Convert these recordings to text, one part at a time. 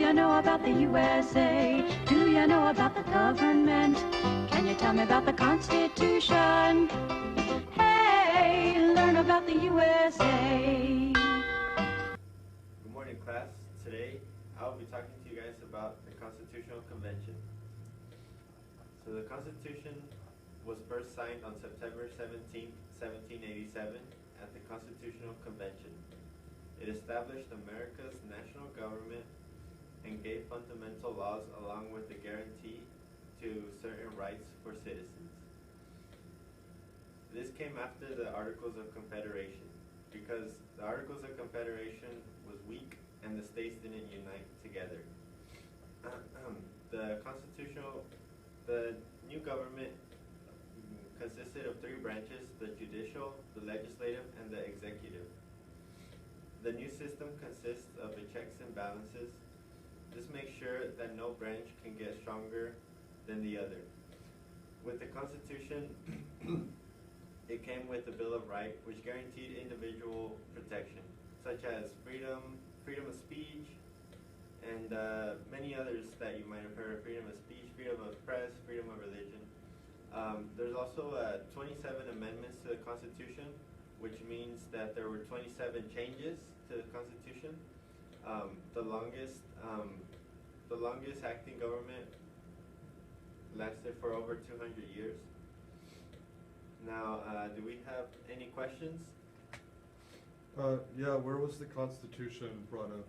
you know about the USA? Do you know about the government? Can you tell me about the Constitution? Hey, learn about the USA. Good morning, class. Today, I'll be talking to you guys about the Constitutional Convention. So the Constitution was first signed on September 17, 1787 at the Constitutional Convention. It established America's national government and gave fundamental laws along with the guarantee to certain rights for citizens. This came after the Articles of Confederation because the Articles of Confederation was weak and the states didn't unite together. The new government consisted of three branches: the judicial, the legislative, and the executive. The new system consists of the checks and balances. This makes sure that no branch can get stronger than the other. With the Constitution, it came with the Bill of Rights, which guaranteed individual protection, such as freedom of speech, and many others that you might have heard of: freedom of speech, freedom of press, freedom of religion. There's also 27 amendments to the Constitution, which means that there were 27 changes to the Constitution. The longest acting government lasted for over 200 years. Now, do we have any questions? Yeah, where was the Constitution brought up?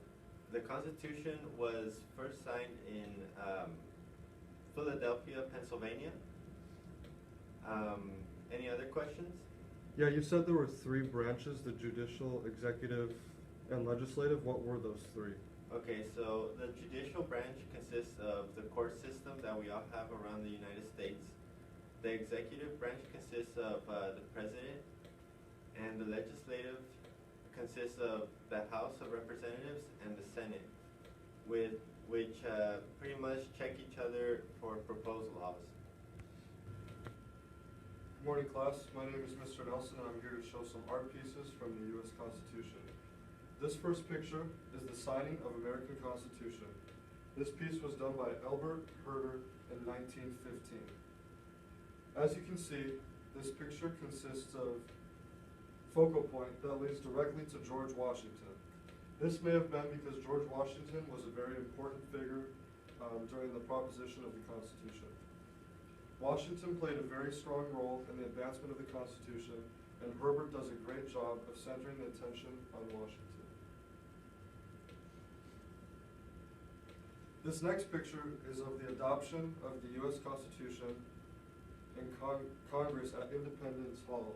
The Constitution was first signed in Philadelphia, Pennsylvania. Any other questions? Yeah, you said there were three branches: the judicial, executive, and legislative. What were those three? Okay, so the judicial branch consists of the court system that we all have around the United States. The executive branch consists of the president, and the legislative consists of the House of Representatives and the Senate, which pretty much check each other for proposed laws. Good morning, class. My name is Mr. Nelson, and I'm here to show some art pieces from the U.S. Constitution. This first picture is the signing of American Constitution. This piece was done by Elbert Herder in 1915. As you can see, this picture consists of focal point that leads directly to George Washington. This may have been because George Washington was a very important figure during the proposition of the Constitution. Washington played a very strong role in the advancement of the Constitution, and Herbert does a great job of centering the attention on Washington. This next picture is of the adoption of the U.S. Constitution in Congress at Independence Hall.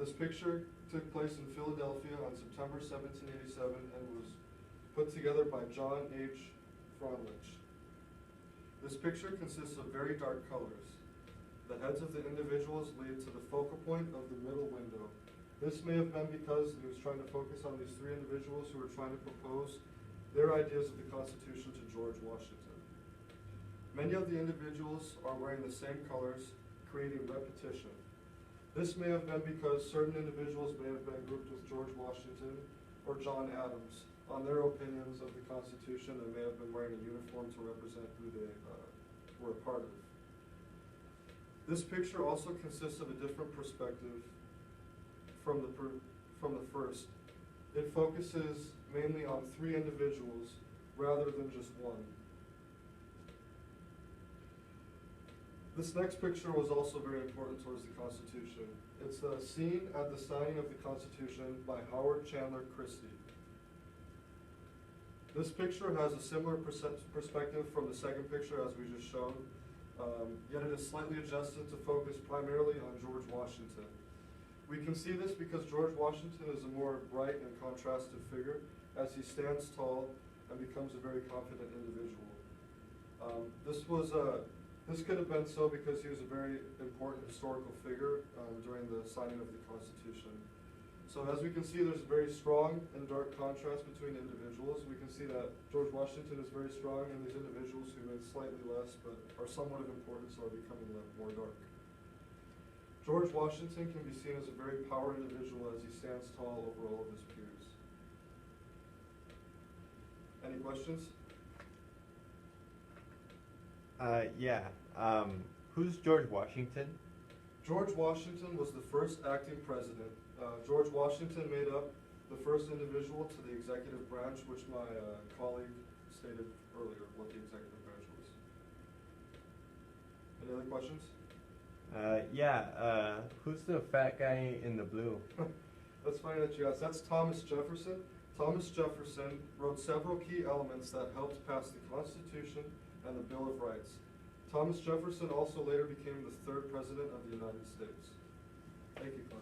This picture took place in Philadelphia on September 1787 and was put together by John H. Froelich. This picture consists of very dark colors. The heads of the individuals lead to the focal point of the middle window. This may have been because he was trying to focus on these three individuals who were trying to propose their ideas of the Constitution to George Washington. Many of the individuals are wearing the same colors, creating repetition. This may have been because certain individuals may have been grouped with George Washington or John Adams on their opinions of the Constitution and may have been wearing a uniform to represent who they were a part of. This picture also consists of a different perspective from the first. It focuses mainly on three individuals rather than just one. This next picture was also very important towards the Constitution. It's a scene at the signing of the Constitution by Howard Chandler Christie. This picture has a similar perspective from the second picture as we just shown, yet it is slightly adjusted to focus primarily on George Washington. We can see this because George Washington is a more bright and contrasted figure as he stands tall and becomes a very confident individual. This could have been so because he was a very important historical figure during the signing of the Constitution. So as we can see, there's a very strong and dark contrast between individuals. We can see that George Washington is very strong, and these individuals who made slightly less but are somewhat of importance are becoming more dark. George Washington can be seen as a very powerful individual as he stands tall over all of his peers. Any questions? Yeah. Who's George Washington? George Washington was the first acting president. George Washington made up the first individual to the executive branch, which my colleague stated earlier what the executive branch was. Any other questions? Yeah. Who's the fat guy in the blue? That's funny that you asked. That's Thomas Jefferson. Thomas Jefferson wrote several key elements that helped pass the Constitution and the Bill of Rights. Thomas Jefferson also later became the third president of the United States. Thank you, Carl.